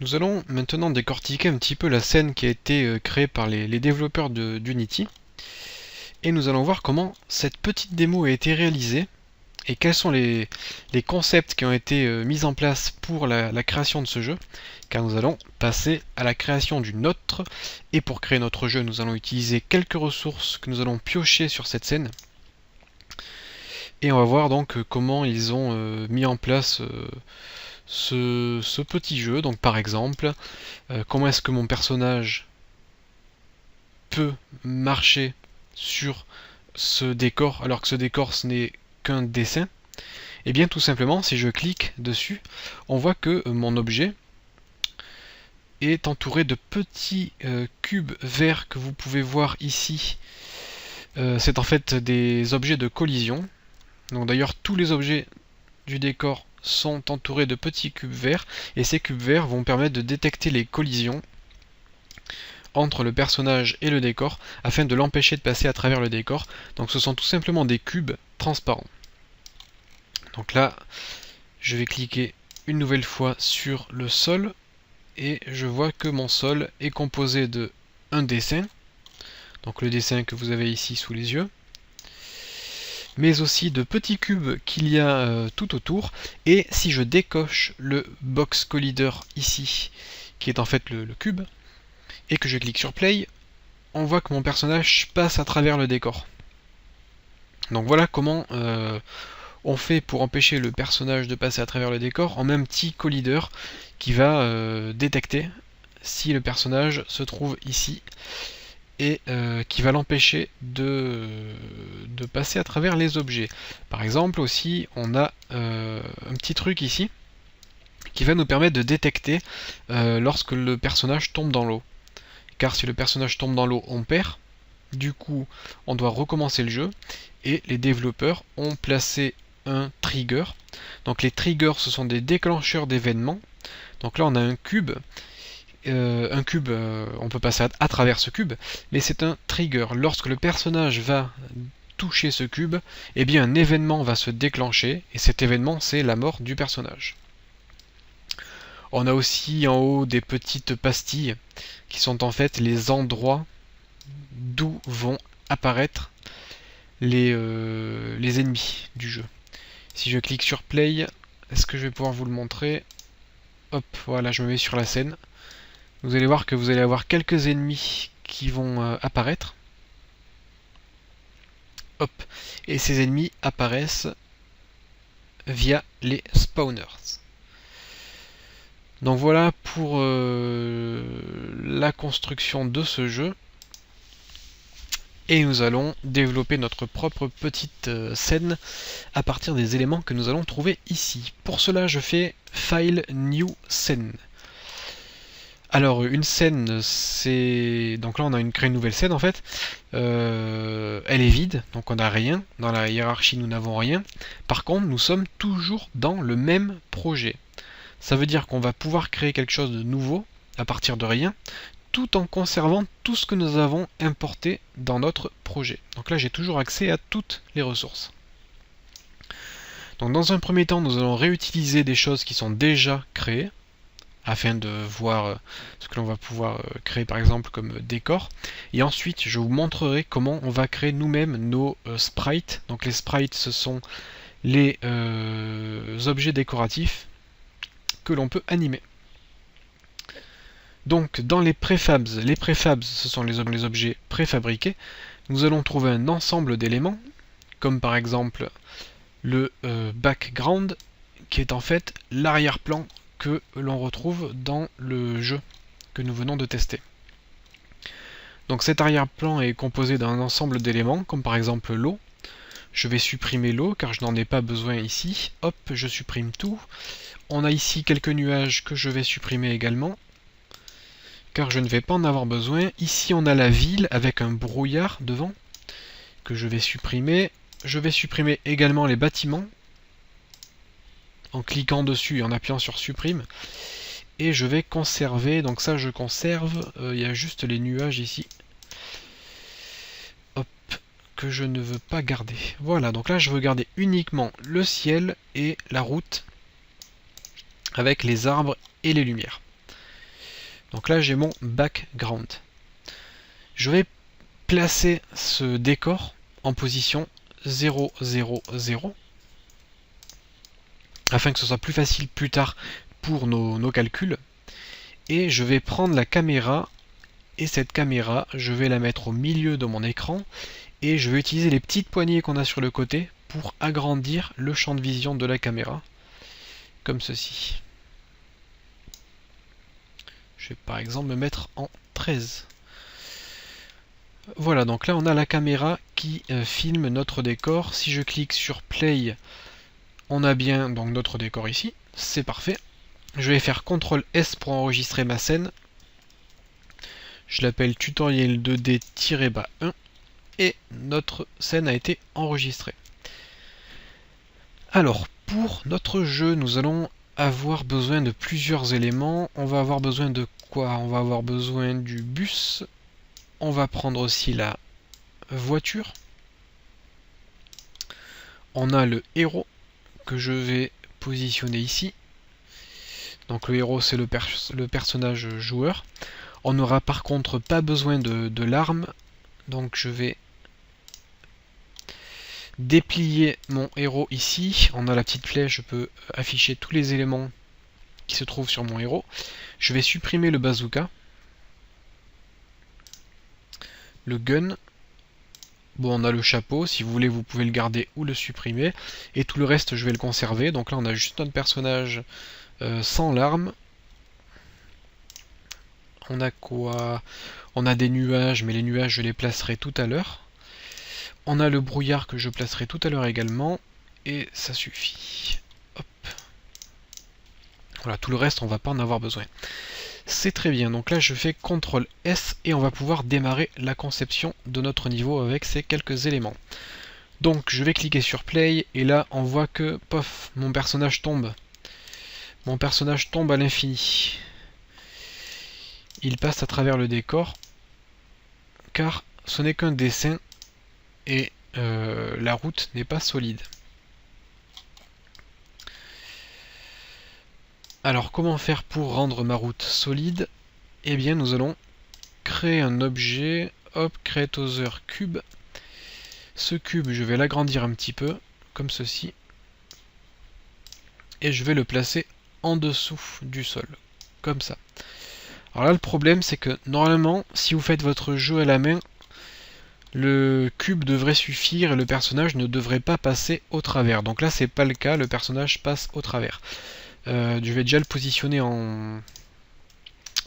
Nous allons maintenant décortiquer un petit peu la scène qui a été créée par les développeurs d'Unity. Et nous allons voir comment cette petite démo a été réalisée et quels sont les concepts qui ont été mis en place pour la création de ce jeu. Car nous allons passer à la création d'une autre. Et pour créer notre jeu, nous allons utiliser quelques ressources que nous allons piocher sur cette scène. Et on va voir donc comment ils ont mis en place ce petit jeu. Donc par exemple, comment est-ce que mon personnage peut marcher sur ce décor alors que ce décor ce n'est qu'un dessin. Et bien tout simplement, si je clique dessus, on voit que mon objet est entouré de petits cubes verts que vous pouvez voir ici. C'est en fait des objets de collision. Donc d'ailleurs tous les objets du décor sont entourés de petits cubes verts, et ces cubes verts vont permettre de détecter les collisions entre le personnage et le décor afin de l'empêcher de passer à travers le décor. Donc ce sont tout simplement des cubes transparents. Donc là, je vais cliquer une nouvelle fois sur le sol et je vois que mon sol est composé de un dessin, donc le dessin que vous avez ici sous les yeux, mais aussi de petits cubes qu'il y a tout autour. Et si je décoche le box collider ici, qui est en fait le cube, et que je clique sur play, on voit que mon personnage passe à travers le décor. Donc voilà comment on fait pour empêcher le personnage de passer à travers le décor. On met un petit collider qui va détecter si le personnage se trouve ici et qui va l'empêcher de passer à travers les objets. Par exemple aussi, on a un petit truc ici qui va nous permettre de détecter lorsque le personnage tombe dans l'eau. Car si le personnage tombe dans l'eau, on perd. Du coup, on doit recommencer le jeu. Et les développeurs ont placé un trigger. Donc les triggers, ce sont des déclencheurs d'événements. Donc là, on a un cube. On peut passer à travers ce cube, mais c'est un trigger. Lorsque le personnage va toucher ce cube, eh bien un événement va se déclencher, et cet événement, c'est la mort du personnage. On a aussi en haut des petites pastilles qui sont en fait les endroits d'où vont apparaître les ennemis du jeu. Si je clique sur play, est-ce que je vais pouvoir vous le montrer? Hop, voilà, je me mets sur la scène. Vous allez voir que vous allez avoir quelques ennemis qui vont apparaître. Hop, et ces ennemis apparaissent via les spawners. Donc voilà pour la construction de ce jeu. Et nous allons développer notre propre petite scène à partir des éléments que nous allons trouver ici. Pour cela, je fais File, New Scene. Alors une scène, c'est... Donc là on a créé une nouvelle scène en fait. Elle est vide, donc on n'a rien. Dans la hiérarchie, nous n'avons rien. Par contre, nous sommes toujours dans le même projet. Ça veut dire qu'on va pouvoir créer quelque chose de nouveau à partir de rien, tout en conservant tout ce que nous avons importé dans notre projet. Donc là, j'ai toujours accès à toutes les ressources. Donc dans un premier temps, nous allons réutiliser des choses qui sont déjà créées, afin de voir ce que l'on va pouvoir créer par exemple comme décor. Et ensuite, je vous montrerai comment on va créer nous-mêmes nos sprites. Donc les sprites, ce sont les objets décoratifs que l'on peut animer. Donc dans les préfabs, ce sont les objets préfabriqués. Nous allons trouver un ensemble d'éléments, comme par exemple le background, qui est en fait l'arrière-plan que l'on retrouve dans le jeu que nous venons de tester. Donc cet arrière-plan est composé d'un ensemble d'éléments, comme par exemple l'eau. Je vais supprimer l'eau car je n'en ai pas besoin ici. Hop, je supprime tout. On a ici quelques nuages que je vais supprimer également, car je ne vais pas en avoir besoin. Ici on a la ville avec un brouillard devant, que je vais supprimer. Je vais supprimer également les bâtiments, en cliquant dessus et en appuyant sur supprime. Et je vais conserver, donc ça je conserve, il y a juste les nuages ici. Hop, que je ne veux pas garder. Voilà, donc là je veux garder uniquement le ciel et la route, avec les arbres et les lumières. Donc là j'ai mon background. Je vais placer ce décor en position 0, 0, 0 afin que ce soit plus facile plus tard pour nos calculs. Et je vais prendre la caméra, et cette caméra, je vais la mettre au milieu de mon écran, et je vais utiliser les petites poignées qu'on a sur le côté pour agrandir le champ de vision de la caméra, comme ceci. Je vais par exemple me mettre en 13. Voilà, donc là on a la caméra qui filme notre décor. Si je clique sur Play, on a bien donc notre décor ici, c'est parfait. Je vais faire CTRL S pour enregistrer ma scène. Je l'appelle tutoriel 2D-1 et notre scène a été enregistrée. Alors, pour notre jeu, nous allons avoir besoin de plusieurs éléments. On va avoir besoin de quoi? On va avoir besoin du bus. On va prendre aussi la voiture. On a le héros que je vais positionner ici. Donc le héros c'est le personnage joueur. On n'aura par contre pas besoin de l'arme. Donc je vais déplier mon héros ici. On a la petite flèche, je peux afficher tous les éléments qui se trouvent sur mon héros. Je vais supprimer le bazooka. Le gun. Bon, on a le chapeau, si vous voulez vous pouvez le garder ou le supprimer. Et tout le reste je vais le conserver. Donc là on a juste notre personnage sans l'arme. On a quoi? On a des nuages, mais les nuages je les placerai tout à l'heure. On a le brouillard que je placerai tout à l'heure également. Et ça suffit. Hop. Voilà, tout le reste on va pas en avoir besoin. C'est très bien, donc là je fais CTRL S et on va pouvoir démarrer la conception de notre niveau avec ces quelques éléments. Donc je vais cliquer sur Play et là on voit que, pof, mon personnage tombe. Mon personnage tombe à l'infini. Il passe à travers le décor, car ce n'est qu'un dessin et la route n'est pas solide. Alors comment faire pour rendre ma route solide? Eh bien nous allons créer un objet, hop, create other cube. Ce cube je vais l'agrandir un petit peu, comme ceci. Et je vais le placer en dessous du sol, comme ça. Alors là le problème c'est que normalement si vous faites votre jeu à la main, le cube devrait suffire et le personnage ne devrait pas passer au travers. Donc là c'est pas le cas, le personnage passe au travers. Je vais déjà le positionner en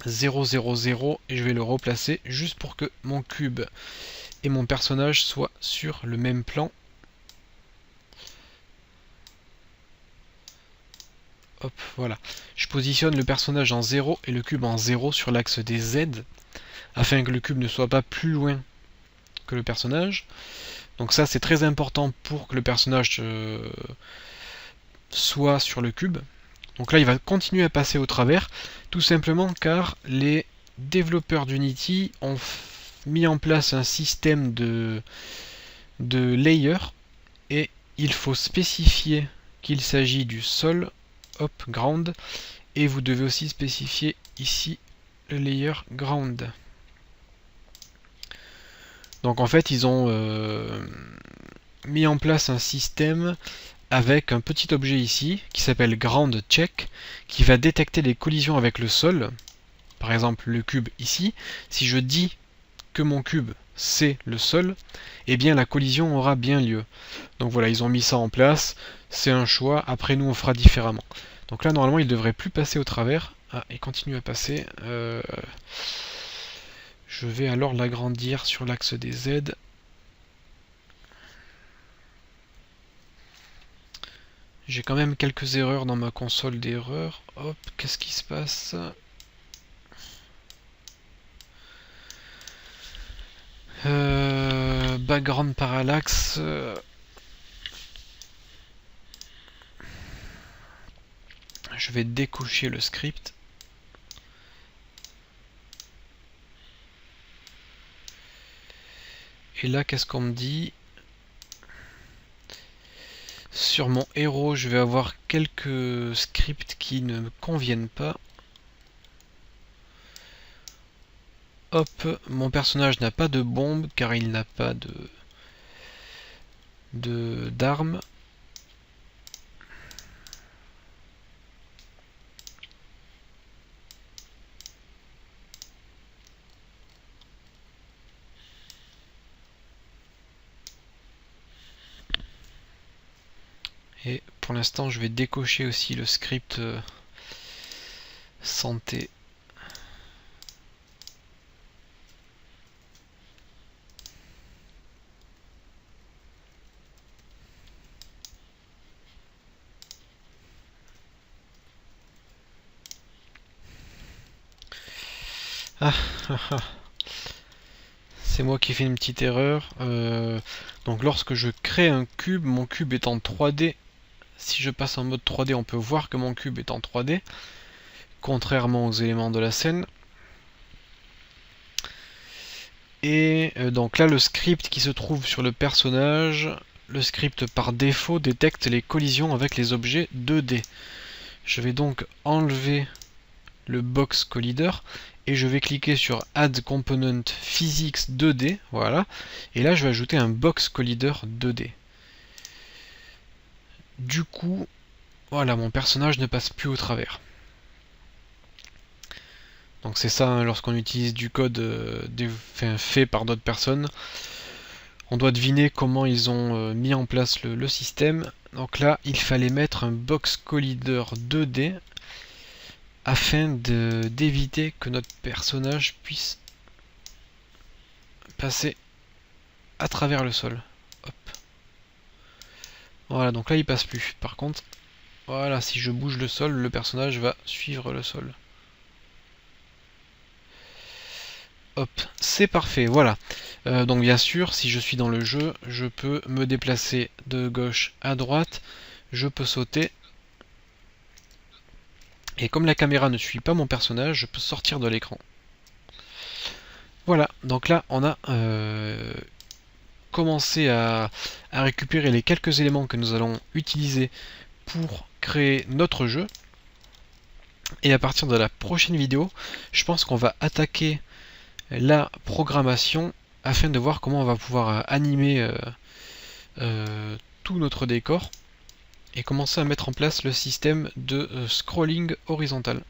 0, 0, 0 et je vais le replacer juste pour que mon cube et mon personnage soient sur le même plan. Hop, voilà. Je positionne le personnage en 0 et le cube en 0 sur l'axe des Z afin que le cube ne soit pas plus loin que le personnage. Donc ça c'est très important pour que le personnage soit sur le cube. Donc là il va continuer à passer au travers, tout simplement car les développeurs d'Unity ont mis en place un système de layers et il faut spécifier qu'il s'agit du sol, hop, ground, et vous devez aussi spécifier ici le layer ground. Donc en fait ils ont mis en place un système avec un petit objet ici qui s'appelle ground check qui va détecter les collisions avec le sol, par exemple le cube ici. Si je dis que mon cube c'est le sol, eh bien la collision aura bien lieu. Donc voilà, ils ont mis ça en place, c'est un choix, après nous on fera différemment. Donc là normalement il devrait plus passer au travers. Ah, il continue à passer. Je vais alors l'agrandir sur l'axe des Z. J'ai quand même quelques erreurs dans ma console d'erreurs. Hop, qu'est-ce qui se passe? Background parallaxe. Je vais décocher le script. Et là, qu'est-ce qu'on me dit? Sur mon héros, je vais avoir quelques scripts qui ne me conviennent pas. Hop, mon personnage n'a pas de bombe car il n'a pas d'arme. Et pour l'instant, je vais décocher aussi le script santé. Ah, ah, ah. C'est moi qui fais une petite erreur. Donc lorsque je crée un cube, mon cube est en 3D. Si je passe en mode 3D, on peut voir que mon cube est en 3D, contrairement aux éléments de la scène. Et donc là, le script qui se trouve sur le personnage, le script par défaut détecte les collisions avec les objets 2D. Je vais donc enlever le box collider et je vais cliquer sur Add Component Physics 2D, voilà, et là je vais ajouter un box collider 2D. Du coup, voilà, mon personnage ne passe plus au travers. Donc c'est ça, hein, lorsqu'on utilise du code fait par d'autres personnes, on doit deviner comment ils ont mis en place le système. Donc là, il fallait mettre un box collider 2D afin d'éviter que notre personnage puisse passer à travers le sol. Hop. Voilà, donc là il passe plus. Par contre, voilà, si je bouge le sol, le personnage va suivre le sol. Hop, c'est parfait, voilà. Donc bien sûr, si je suis dans le jeu, je peux me déplacer de gauche à droite, je peux sauter. Et comme la caméra ne suit pas mon personnage, je peux sortir de l'écran. Voilà, donc là on a commencé à récupérer les quelques éléments que nous allons utiliser pour créer notre jeu. Et à partir de la prochaine vidéo, je pense qu'on va attaquer la programmation afin de voir comment on va pouvoir animer tout notre décor et commencer à mettre en place le système de scrolling horizontal.